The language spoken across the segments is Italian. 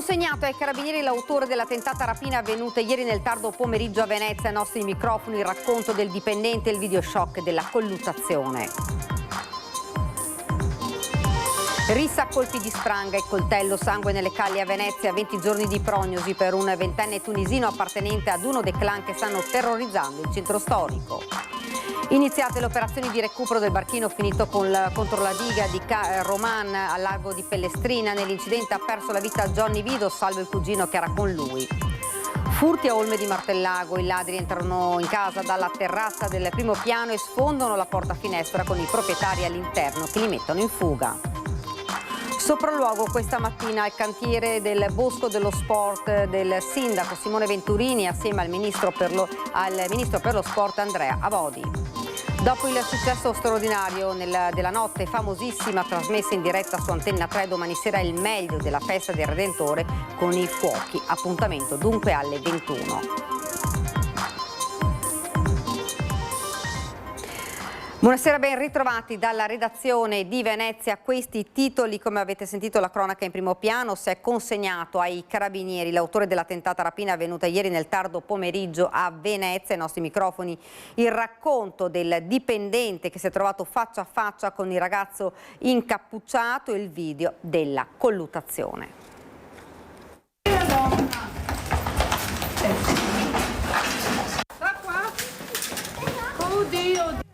Consegnato ai carabinieri l'autore della tentata rapina avvenuta ieri nel tardo pomeriggio a Venezia. Ai nostri microfoni il racconto del dipendente e il videoshock della colluttazione. Rissa a colpi di spranga e coltello, sangue nelle calli a Venezia, 20 giorni di prognosi per un ventenne tunisino appartenente ad uno dei clan che stanno terrorizzando il centro storico. Iniziate le operazioni di recupero del barchino finito contro la diga di Roman al lago di Pellestrina. Nell'incidente ha perso la vita Johnny Vido, salvo il cugino che era con lui. Furti a Olme di Martellago, i ladri entrano in casa dalla terrazza del primo piano e sfondano la porta finestra con i proprietari all'interno che li mettono in fuga. Sopralluogo questa mattina al cantiere del Bosco dello Sport del sindaco Simone Venturini assieme al ministro per lo sport Andrea Abodi. Dopo il successo straordinario della notte famosissima trasmessa in diretta su Antenna 3, domani sera il meglio della festa del Redentore con i fuochi. Appuntamento dunque alle 21. Buonasera, ben ritrovati dalla redazione di Venezia. Questi titoli, come avete sentito la cronaca in primo piano, si è consegnato ai carabinieri l'autore della tentata rapina avvenuta ieri nel tardo pomeriggio a Venezia. Ai nostri microfoni il racconto del dipendente che si è trovato faccia a faccia con il ragazzo incappucciato e il video della colluttazione.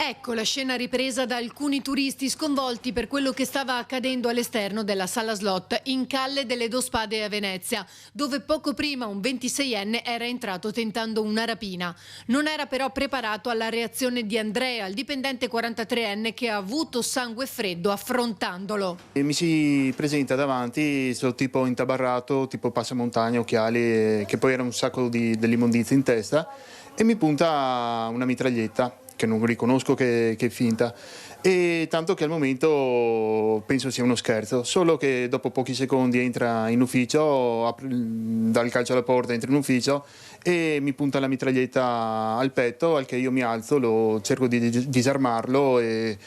Ecco la scena ripresa da alcuni turisti sconvolti per quello che stava accadendo all'esterno della sala slot in Calle delle Due Spade a Venezia, dove poco prima un 26enne era entrato tentando una rapina. Non era però preparato alla reazione di Andrea, il dipendente 43enne che ha avuto sangue freddo affrontandolo. Mi si presenta davanti, sono tipo intabarrato, tipo passamontagna, occhiali, che poi era un sacco dell'immondizia in testa, e mi punta una mitraglietta che non riconosco che è finta, e tanto che al momento penso sia uno scherzo, solo che dopo pochi secondi entra in ufficio, dà il calcio alla porta, entra in ufficio e mi punta la mitraglietta al petto, al che io mi alzo, cerco di disarmarlo e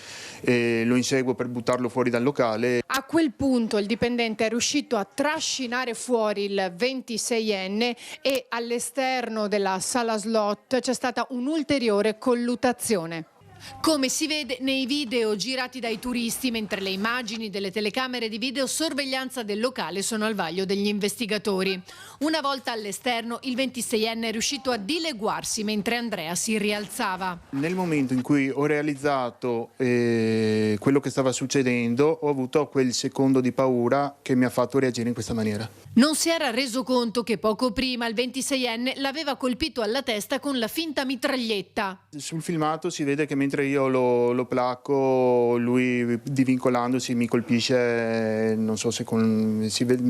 lo inseguo per buttarlo fuori dal locale. A quel punto il dipendente è riuscito a trascinare fuori il 26enne e all'esterno della sala slot c'è stata un'ulteriore colluttazione. Come si vede nei video girati dai turisti, mentre le immagini delle telecamere di videosorveglianza del locale sono al vaglio degli investigatori. Una volta all'esterno, il 26enne è riuscito a dileguarsi mentre Andrea si rialzava. Nel momento in cui ho realizzato quello che stava succedendo, ho avuto quel secondo di paura che mi ha fatto reagire in questa maniera. Non si era reso conto che poco prima il 26enne l'aveva colpito alla testa con la finta mitraglietta. Sul filmato si vede che mentre io lo placco, lui divincolandosi mi colpisce, non so se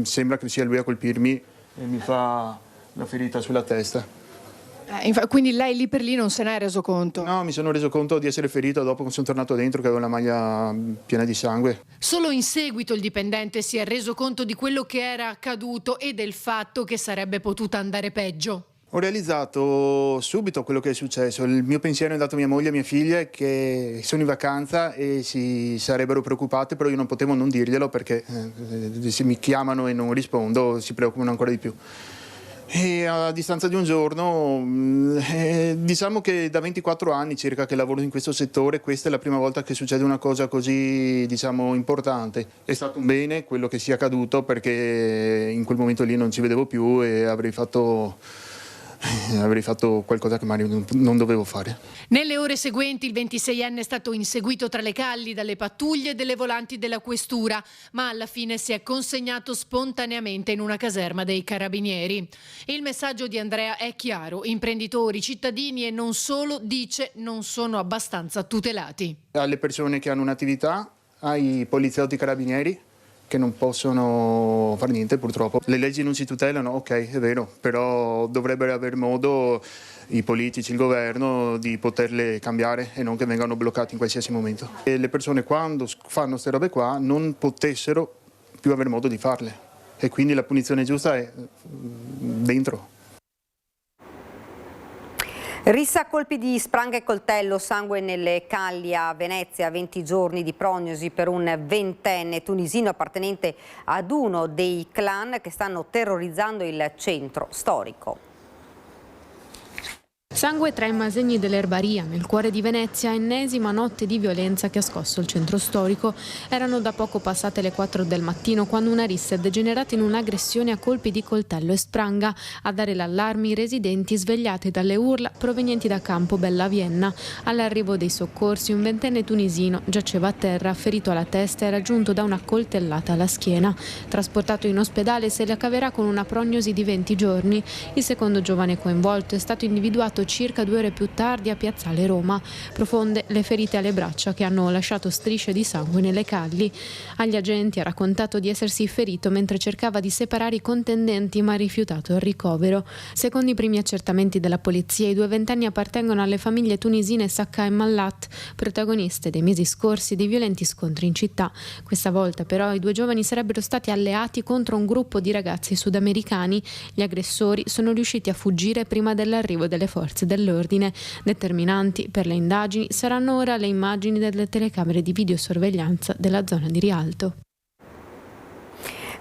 sembra che sia lui a colpirmi e mi fa la ferita sulla testa. Quindi lei lì per lì non se ne è reso conto? No, mi sono reso conto di essere ferito dopo che sono tornato dentro, che avevo la maglia piena di sangue. Solo in seguito il dipendente si è reso conto di quello che era accaduto e del fatto che sarebbe potuta andare peggio. Ho realizzato subito quello che è successo. Il mio pensiero è andato a mia moglie e mia figlia che sono in vacanza e si sarebbero preoccupate, però io non potevo non dirglielo perché se mi chiamano e non rispondo si preoccupano ancora di più. E a distanza di un giorno, diciamo che da 24 anni circa che lavoro in questo settore, questa è la prima volta che succede una cosa così, diciamo, importante. È stato un bene quello che sia accaduto perché in quel momento lì non ci vedevo più e avrei fatto qualcosa che magari non dovevo fare. Nelle ore seguenti il 26enne è stato inseguito tra le calli dalle pattuglie e delle volanti della questura, ma alla fine si è consegnato spontaneamente in una caserma dei carabinieri. Il messaggio di Andrea è chiaro: imprenditori, cittadini e non solo, dice, non sono abbastanza tutelati. Alle persone che hanno un'attività, ai poliziotti carabinieri, che non possono fare niente purtroppo. Le leggi non si tutelano, ok, è vero, però dovrebbero aver modo i politici, il governo, di poterle cambiare e non che vengano bloccati in qualsiasi momento. E le persone quando fanno queste robe qua non potessero più aver modo di farle e quindi la punizione giusta è dentro. Rissa a colpi di spranga e coltello, sangue nelle calli a Venezia, 20 giorni di prognosi per un ventenne tunisino appartenente ad uno dei clan che stanno terrorizzando il centro storico. Sangue tra i masegni dell'erbaria, nel cuore di Venezia, ennesima notte di violenza che ha scosso il centro storico. Erano da poco passate le 4 del mattino quando una rissa è degenerata in un'aggressione a colpi di coltello e spranga. A dare l'allarme i residenti svegliati dalle urla provenienti da Campo Bella Vienna. All'arrivo dei soccorsi un ventenne tunisino giaceva a terra, ferito alla testa e raggiunto da una coltellata alla schiena. Trasportato in ospedale se la caverà con una prognosi di 20 giorni. Il secondo giovane coinvolto è stato individuato circa 2 ore più tardi a Piazzale Roma. Profonde le ferite alle braccia che hanno lasciato strisce di sangue nelle calli. Agli agenti ha raccontato di essersi ferito mentre cercava di separare i contendenti ma ha rifiutato il ricovero. Secondo i primi accertamenti della polizia, i 2 ventenni appartengono alle famiglie tunisine Sakka e Mallat, protagoniste dei mesi scorsi di violenti scontri in città. Questa volta però i 2 giovani sarebbero stati alleati contro un gruppo di ragazzi sudamericani. Gli aggressori sono riusciti a fuggire prima dell'arrivo delle forze dell'ordine. Determinanti per le indagini saranno ora le immagini delle telecamere di videosorveglianza della zona di Rialto.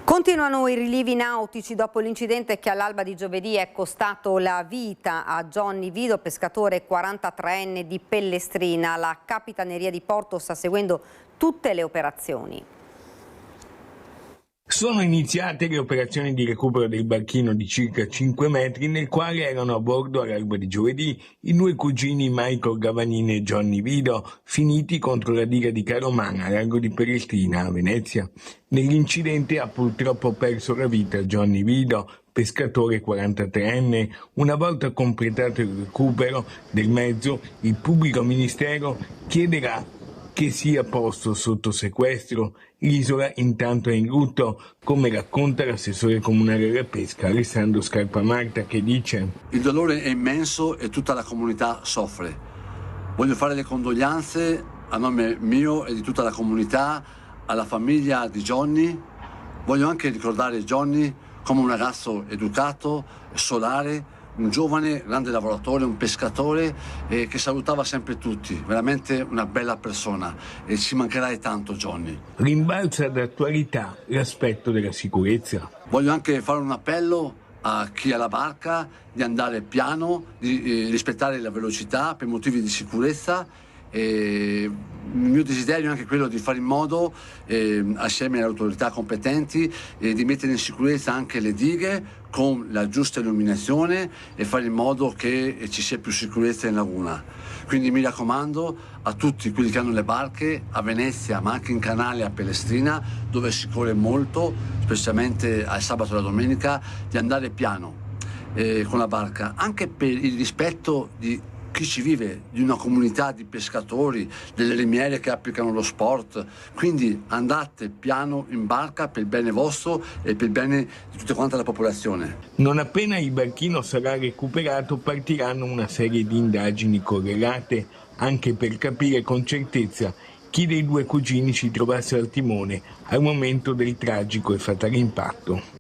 Continuano i rilievi nautici dopo l'incidente che all'alba di giovedì è costato la vita a Johnny Vido, pescatore 43enne di Pellestrina. La Capitaneria di Porto sta seguendo tutte le operazioni. Sono iniziate le operazioni di recupero del barchino di circa 5 metri nel quale erano a bordo all'alba di giovedì i 2 cugini Michael Gavanini e Johnny Vido, finiti contro la diga di Caromana a largo di Pellestrina a Venezia. Nell'incidente ha purtroppo perso la vita Johnny Vido, pescatore 43enne. Una volta completato il recupero del mezzo, il pubblico ministero chiederà che sia posto sotto sequestro. L'isola intanto è in lutto, come racconta l'assessore comunale alla pesca Alessandro Scarpamarta, che dice: il dolore è immenso e tutta la comunità soffre. Voglio fare le condoglianze a nome mio e di tutta la comunità alla famiglia di Johnny. Voglio anche ricordare Johnny come un ragazzo educato, solare, un giovane, grande lavoratore, un pescatore che salutava sempre tutti, veramente una bella persona, e ci mancherai tanto, Johnny. Rimbalza d'attualità l'aspetto della sicurezza. Voglio anche fare un appello a chi ha la barca di andare piano, di rispettare la velocità per motivi di sicurezza. Il mio desiderio è anche quello di fare in modo, assieme alle autorità competenti, di mettere in sicurezza anche le dighe con la giusta illuminazione e fare in modo che ci sia più sicurezza in laguna. Quindi mi raccomando a tutti quelli che hanno le barche a Venezia, ma anche in canale a Pellestrina, dove si corre molto, specialmente al sabato e la domenica, di andare piano con la barca, anche per il rispetto di chi ci vive, di una comunità di pescatori, delle limiere che applicano lo sport. Quindi andate piano in barca per il bene vostro e per il bene di tutta quanta la popolazione. Non appena il barchino sarà recuperato partiranno una serie di indagini correlate, anche per capire con certezza chi dei 2 cugini si trovasse al timone al momento del tragico e fatale impatto.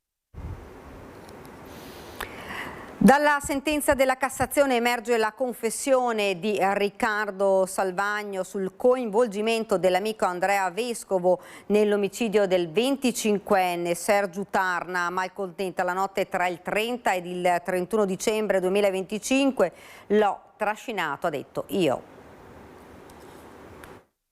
Dalla sentenza della Cassazione emerge la confessione di Riccardo Salvagno sul coinvolgimento dell'amico Andrea Vescovo nell'omicidio del 25enne Sergiu Tarna. Malcontenta la notte tra il 30 ed il 31 dicembre 2025, l'ho trascinato, ha detto io.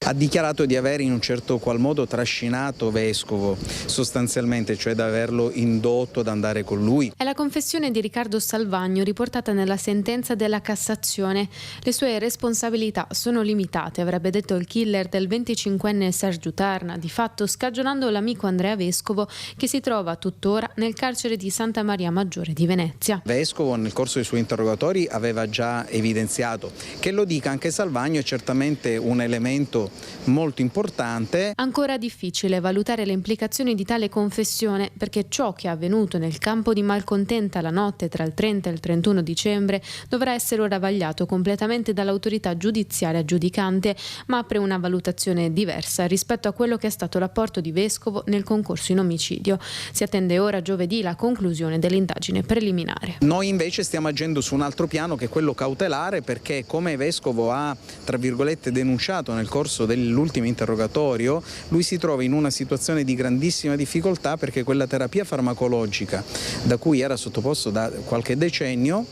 Ha dichiarato di aver in un certo qual modo trascinato Vescovo, sostanzialmente, cioè di averlo indotto ad andare con lui. È la confessione di Riccardo Salvagno riportata nella sentenza della Cassazione. Le sue responsabilità sono limitate, avrebbe detto il killer del 25enne Sergiu Tarna, di fatto scagionando l'amico Andrea Vescovo, che si trova tuttora nel carcere di Santa Maria Maggiore di Venezia. Vescovo nel corso dei suoi interrogatori aveva già evidenziato che lo dica anche Salvagno è certamente un elemento molto importante. Ancora difficile valutare le implicazioni di tale confessione, perché ciò che è avvenuto nel campo di Malcontenta la notte tra il 30 e il 31 dicembre dovrà essere ora vagliato completamente dall'autorità giudiziaria giudicante, ma apre una valutazione diversa rispetto a quello che è stato l'apporto di Vescovo nel concorso in omicidio. Si attende ora giovedì la conclusione dell'indagine preliminare. Noi invece stiamo agendo su un altro piano, che è quello cautelare, perché come Vescovo ha, tra virgolette, denunciato nel corso dell'ultimo interrogatorio, lui si trova in una situazione di grandissima difficoltà, perché quella terapia farmacologica da cui era sottoposto da qualche decennio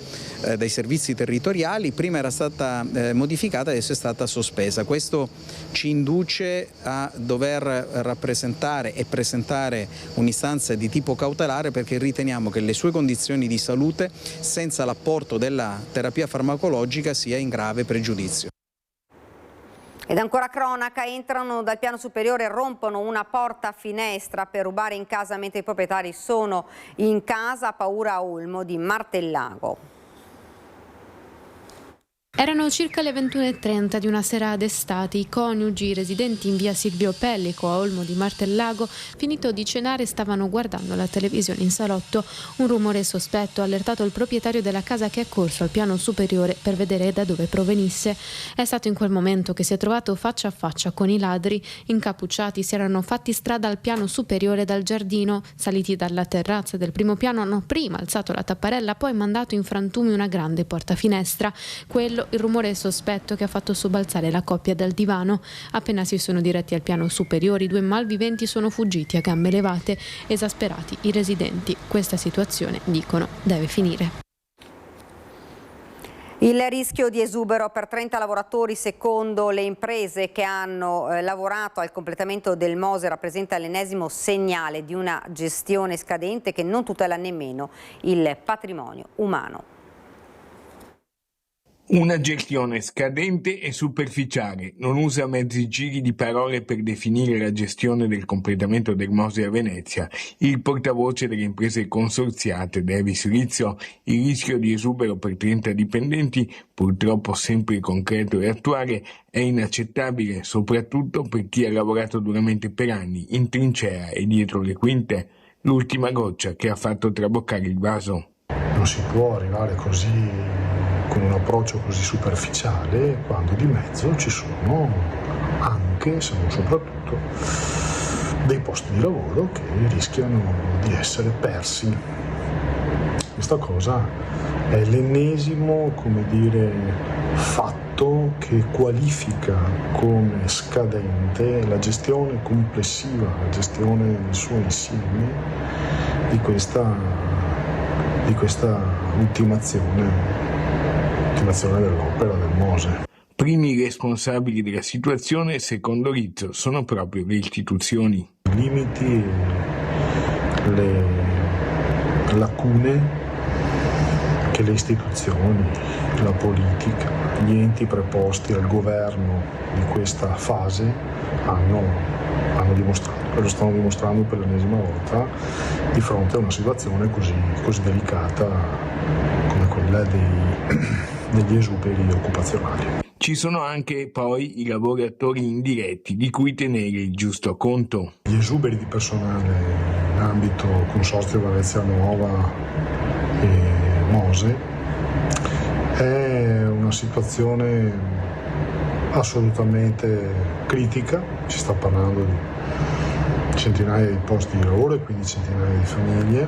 dai servizi territoriali, prima era stata modificata e adesso è stata sospesa. Questo ci induce a dover rappresentare e presentare un'istanza di tipo cautelare, perché riteniamo che le sue condizioni di salute senza l'apporto della terapia farmacologica sia in grave pregiudizio. Ed ancora cronaca, entrano dal piano superiore e rompono una porta finestra per rubare in casa mentre i proprietari sono in casa, paura a Olmo di Martellago. Erano circa le 21:30 di una sera d'estate. I coniugi residenti in via Silvio Pellico a Olmo di Martellago, finito di cenare, stavano guardando la televisione in salotto. Un rumore sospetto ha allertato il proprietario della casa, che è corso al piano superiore per vedere da dove provenisse. È stato in quel momento che si è trovato faccia a faccia con i ladri. Incappucciati si erano fatti strada al piano superiore dal giardino. Saliti dalla terrazza del primo piano, hanno prima alzato la tapparella, poi mandato in frantumi una grande porta finestra. Quello il rumore sospetto che ha fatto sobbalzare la coppia dal divano. Appena si sono diretti al piano superiore, i due malviventi sono fuggiti a gambe levate. Esasperati i residenti. Questa situazione, dicono, deve finire. Il rischio di esubero per 30 lavoratori, secondo le imprese che hanno lavorato al completamento del Mose, rappresenta l'ennesimo segnale di una gestione scadente che non tutela nemmeno il patrimonio umano. Una gestione scadente e superficiale, non usa mezzi giri di parole per definire la gestione del completamento del Mose a Venezia. Il portavoce delle imprese consorziate, Davis Rizzo, il rischio di esubero per 30 dipendenti, purtroppo sempre concreto e attuale, è inaccettabile, soprattutto per chi ha lavorato duramente per anni, in trincea e dietro le quinte, l'ultima goccia che ha fatto traboccare il vaso. Non si può arrivare così, con un approccio così superficiale, quando di mezzo ci sono anche, se non soprattutto, dei posti di lavoro che rischiano di essere persi. Questa cosa è l'ennesimo, fatto che qualifica come scadente la gestione complessiva, la gestione nel suo insieme di questa ultimazione dell'opera del Mose. Primi responsabili della situazione, secondo Rizzo, sono proprio le istituzioni. I limiti, le lacune che le istituzioni, la politica, gli enti preposti al governo di questa fase hanno dimostrato, e lo stanno dimostrando per l'ennesima volta di fronte a una situazione così delicata come quella degli esuberi occupazionali. Ci sono anche poi i lavoratori indiretti di cui tenere il giusto conto. Gli esuberi di personale in ambito Consorzio Venezia Nuova e Mose è una situazione assolutamente critica. Si sta parlando di centinaia di posti di lavoro e quindi centinaia di famiglie.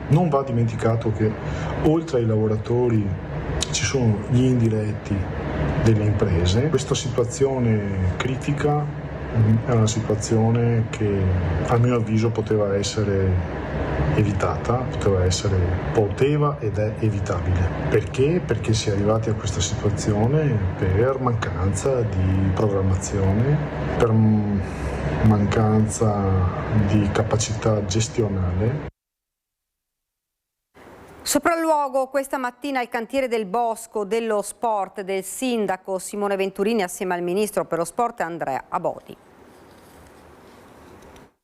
Non va dimenticato che oltre ai lavoratori ci sono gli indiretti delle imprese. Questa situazione critica è una situazione che a mio avviso poteva essere evitata, poteva ed è evitabile. Perché? Perché si è arrivati a questa situazione per mancanza di programmazione, per mancanza di capacità gestionale. Sopralluogo questa mattina al cantiere del Bosco dello Sport del sindaco Simone Venturini assieme al ministro per lo sport Andrea Abodi.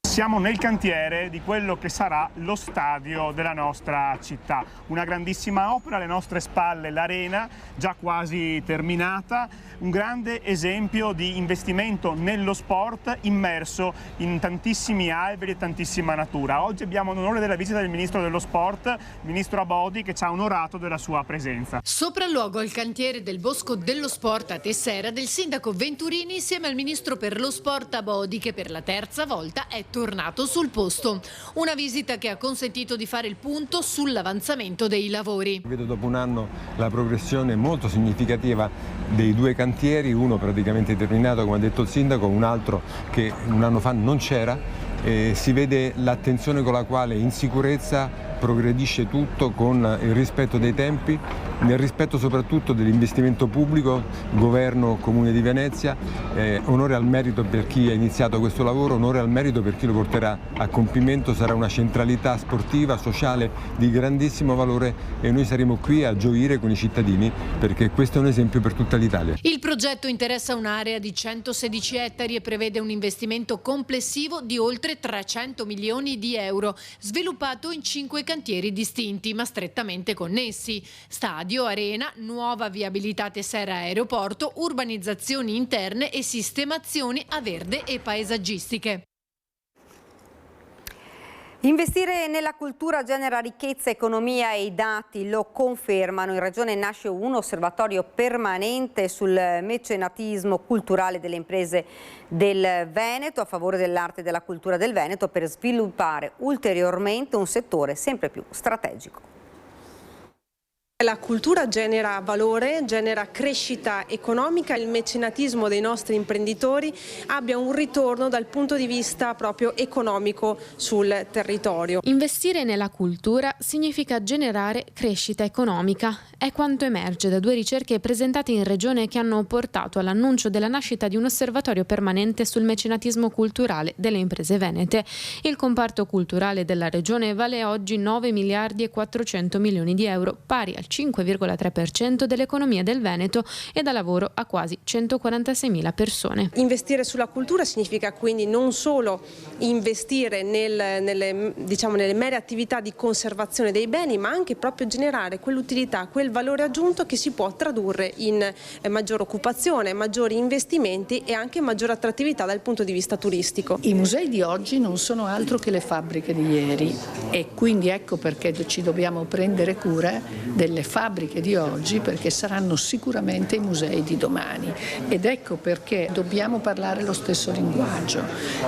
Siamo nel cantiere di quello che sarà lo stadio della nostra città. Una grandissima opera, alle nostre spalle l'arena, già quasi terminata, un grande esempio di investimento nello sport immerso in tantissimi alberi e tantissima natura. Oggi abbiamo l'onore della visita del Ministro dello Sport, il Ministro Abodi, che ci ha onorato della sua presenza. Sopralluogo al cantiere del Bosco dello Sport a Tessera del sindaco Venturini insieme al Ministro per lo Sport Abodi, che per la terza volta è tornato sul posto. Una visita che ha consentito di fare il punto sull'avanzamento dei lavori. Vedo dopo un anno la progressione molto significativa dei due cantieri, uno praticamente terminato come ha detto il sindaco, un altro che un anno fa non c'era. Si vede l'attenzione con la quale in sicurezza progredisce tutto, con il rispetto dei tempi, nel rispetto soprattutto dell'investimento pubblico, governo Comune di Venezia. Onore al merito per chi ha iniziato questo lavoro, onore al merito per chi lo porterà a compimento. Sarà una centralità sportiva, sociale di grandissimo valore e noi saremo qui a gioire con i cittadini, perché questo è un esempio per tutta l'Italia. Il progetto interessa un'area di 116 ettari e prevede un investimento complessivo di oltre 300 milioni di euro, sviluppato in 5 cantieri distinti ma strettamente connessi: stadio, arena, nuova viabilità Tessera Aeroporto, urbanizzazioni interne e sistemazioni a verde e paesaggistiche. Investire nella cultura genera ricchezza, economia e i dati lo confermano. In Regione nasce un osservatorio permanente sul mecenatismo culturale delle imprese del Veneto a favore dell'arte e della cultura del Veneto, per sviluppare ulteriormente un settore sempre più strategico. La cultura genera valore, genera crescita economica, il mecenatismo dei nostri imprenditori abbia un ritorno dal punto di vista proprio economico sul territorio. Investire nella cultura significa generare crescita economica. È quanto emerge da 2 ricerche presentate in Regione che hanno portato all'annuncio della nascita di un osservatorio permanente sul mecenatismo culturale delle imprese venete. Il comparto culturale della Regione vale oggi 9 miliardi e 400 milioni di euro, pari al 5,3% dell'economia del Veneto e dà lavoro a quasi 146.000 persone. Investire sulla cultura significa quindi non solo investire nelle mere attività di conservazione dei beni, ma anche proprio generare quell'utilità, quel valore aggiunto che si può tradurre in maggiore occupazione, maggiori investimenti e anche maggiore attrattività dal punto di vista turistico. I musei di oggi non sono altro che le fabbriche di ieri e quindi ecco perché ci dobbiamo prendere cura delle fabbriche di oggi, perché saranno sicuramente i musei di domani, ed ecco perché dobbiamo parlare lo stesso linguaggio.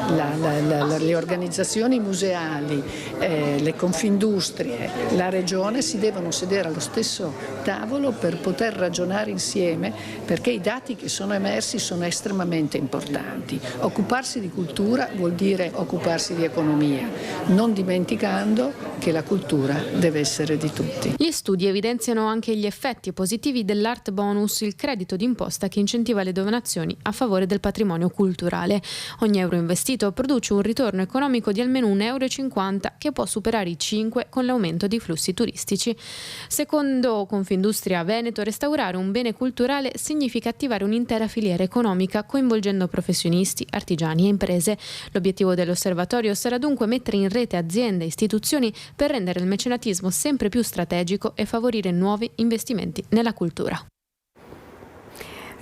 Le organizzazioni museali, le Confindustrie, la Regione si devono sedere allo stesso tavolo per poter ragionare insieme, perché i dati che sono emersi sono estremamente importanti. Occuparsi di cultura vuol dire occuparsi di economia, non dimenticando che la cultura deve essere di tutti. Gli studi evidenziano anche gli effetti positivi dell'Art Bonus, il credito d'imposta che incentiva le donazioni a favore del patrimonio culturale. Ogni euro investito produce un ritorno economico di almeno 1,50 euro, che può superare i 5 con l'aumento dei flussi turistici. Secondo Confindustria Veneto, restaurare un bene culturale significa attivare un'intera filiera economica, coinvolgendo professionisti, artigiani e imprese. L'obiettivo dell'osservatorio sarà dunque mettere in rete aziende e istituzioni per rendere il mecenatismo sempre più strategico e favorire nuovi investimenti nella cultura.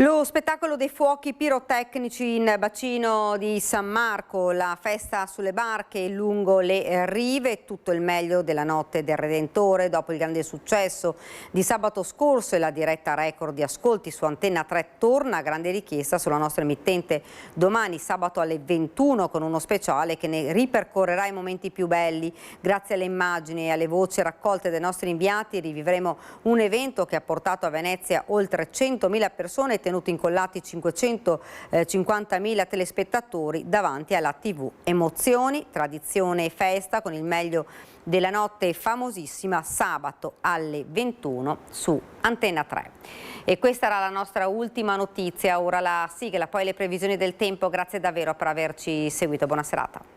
Lo spettacolo dei fuochi pirotecnici in bacino di San Marco, la festa sulle barche lungo le rive, tutto il meglio della notte del Redentore. Dopo il grande successo di sabato scorso e la diretta record di ascolti su Antenna 3, torna a grande richiesta sulla nostra emittente domani sabato alle 21 con uno speciale che ne ripercorrerà i momenti più belli. Grazie alle immagini e alle voci raccolte dai nostri inviati rivivremo un evento che ha portato a Venezia oltre 100.000 persone, tenuti incollati 550.000 telespettatori davanti alla TV. Emozioni, tradizione e festa con il meglio della notte famosissima sabato alle 21 su Antenna 3. E questa era la nostra ultima notizia, ora la sigla, poi le previsioni del tempo. Grazie davvero per averci seguito, buona serata.